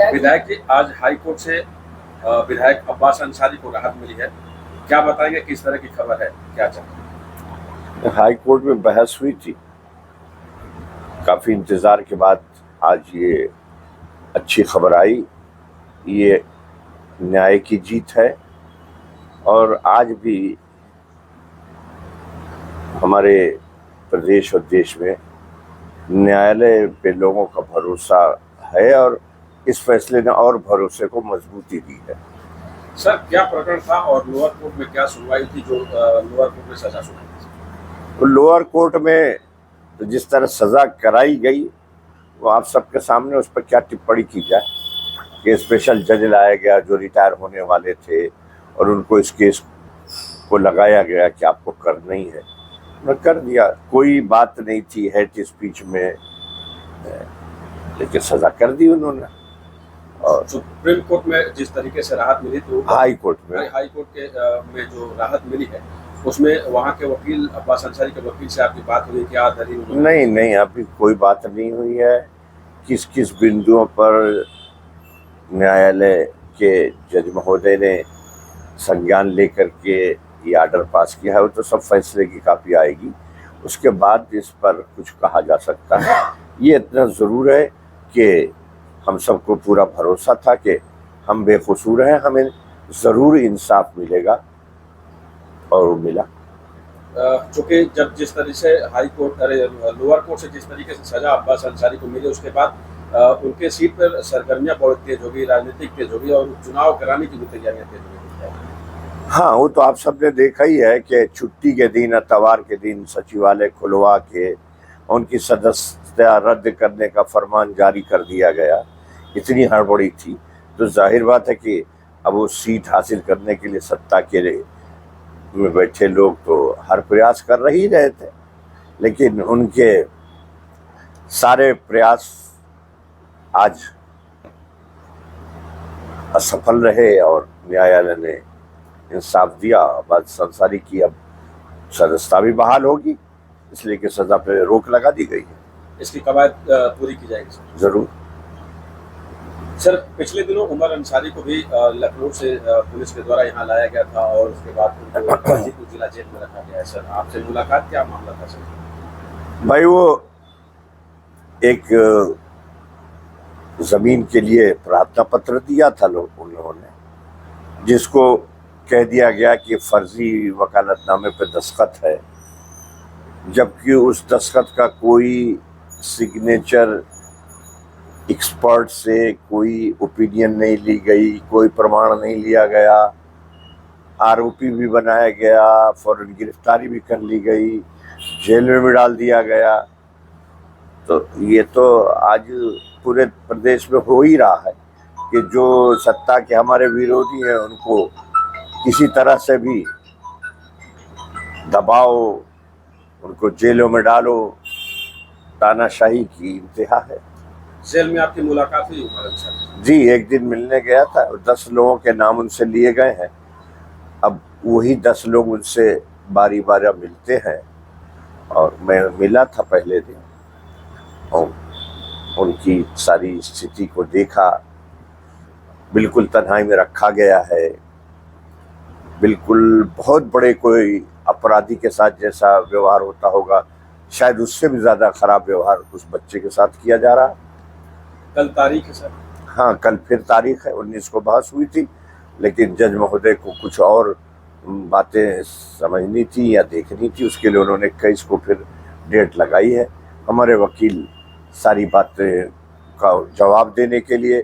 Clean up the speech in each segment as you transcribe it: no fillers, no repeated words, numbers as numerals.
विधायक जी, आज high court से विधायक अब्बास अंसारी को राहत मिली है। क्या बताएंगे, किस तरह की खबर है, क्या चल? हाई कोर्ट में बहस हुई थी, काफी इंतजार के बाद आज ये अच्छी खबर आई। ये न्याय की जीत है और आज भी हमारे प्रदेश और देश में न्यायालय पे लोगों का भरोसा है और इस फैसले ने और भरोसे को मजबूती दी है। सर, क्या प्रकरण था और लोअर कोर्ट में क्या सुनवाई थी जो लोअर कोर्ट में सजा सुनाई थी? तो लोअर कोर्ट में तो जिस तरह सजा कराई गई वो आप सबके सामने, उस पर क्या टिप्पणी की जाए कि स्पेशल जज लाया गया जो रिटायर होने वाले थे और उनको इस केस को लगाया गया कि आपको करना ही है, उन्होंने कर दिया। कोई बात नहीं थी हेट स्पीच में, लेकिन सजा कर दी उन्होंने। और सुप्रीम कोर्ट में जिस तरीके से राहत मिली, तो हाई कोर्ट के में जो राहत मिली है उसमें वहाँ के वकील अब्बास अंसारी के वकील से आपकी बात हुई? क्या दलील? नहीं, अभी कोई बात नहीं हुई है। किस किस बिंदुओं पर न्यायालय के जज महोदय ने संज्ञान लेकर के ये आर्डर पास किया है, वो तो सब फैसले की कापी आएगी, उसके बाद इस पर कुछ कहा जा सकता है। ये इतना ज़रूर है कि हम सबको पूरा भरोसा था कि हम बेकसूर हैं, हमें ज़रूर इंसाफ मिलेगा और वो मिला। चूँकि जब जिस तरीके से लोअर कोर्ट से जिस तरीके से सजा अब्बास अंसारी को मिली, उसके बाद उनके सीट पर सरगर्मियाँ बहुत तेज होगी, राजनीतिक तेज होगी और चुनाव कराने की भी तैयारियाँ तेज होगी। हाँ, वो तो आप सबने देखा ही है कि छुट्टी के दिन, इतवार के दिन सचिवालय खुलवा के उनकी सदस्यता रद्द करने का फरमान जारी कर दिया गया। इतनी हड़बड़ी थी, तो जाहिर बात है कि अब वो सीट हासिल करने के लिए सत्ता के में बैठे लोग तो हर प्रयास कर ही रहे थे, लेकिन उनके सारे प्रयास आज असफल रहे और न्यायालय ने इंसाफ दिया। अब्बास अंसारी की अब सदस्यता भी बहाल होगी, इसलिए कि सजा पे रोक लगा दी गई है। इसकी कवायद पूरी की जाएगी सर? जरूर। सर, पिछले दिनों उमर अंसारी को भी लखनऊ से पुलिस के द्वारा यहाँ लाया गया था और उसके बाद उनको गाजीपुर जिला जेल में रखा गया है। सर, आपसे मुलाकात, क्या मामला था सर? भाई, वो एक जमीन के लिए प्रार्थना पत्र दिया था उन लोगों ने, जिसको कह दिया गया कि फर्जी वकालतनामे पर दस्तखत है, जबकि उस दस्तखत का कोई सिग्नेचर एक्सपर्ट से कोई ओपिनियन नहीं ली गई, कोई प्रमाण नहीं लिया गया, आरोपी भी बनाया गया, फौरन गिरफ्तारी भी कर ली गई, जेल में भी डाल दिया गया। तो ये तो आज पूरे प्रदेश में हो ही रहा है कि जो सत्ता के हमारे विरोधी हैं उनको किसी तरह से भी दबाओ, उनको जेलों में डालो, तानाशाही की इंतहा है। जेल में आपकी मुलाकात हुई उमर अंसारी? जी, एक दिन मिलने गया था। 10 लोगों के नाम उनसे लिए गए हैं, अब वही 10 लोग उनसे बारी बारी मिलते हैं और मैं मिला था पहले दिन और उनकी सारी स्थिति को देखा। बिल्कुल तन्हाई में रखा गया है, बिल्कुल बहुत बड़े कोई अपराधी के साथ जैसा व्यवहार होता होगा, शायद उससे भी ज़्यादा खराब व्यवहार उस बच्चे के साथ किया जा रहा है। कल तारीख है सर? हाँ, कल फिर तारीख है। 19 को बहस हुई थी, लेकिन जज महोदय को कुछ और बातें समझनी थी या देखनी थी, उसके लिए उन्होंने 21 को फिर डेट लगाई है। हमारे वकील सारी बातें का जवाब देने के लिए,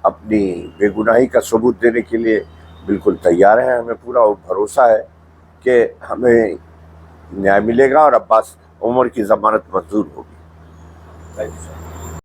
अपनी बेगुनाही का सबूत देने के लिए बिल्कुल तैयार हैं। हमें पूरा भरोसा है कि हमें न्याय मिलेगा और अब्बास उमर की ज़मानत मंजूर होगी। Thank you sir.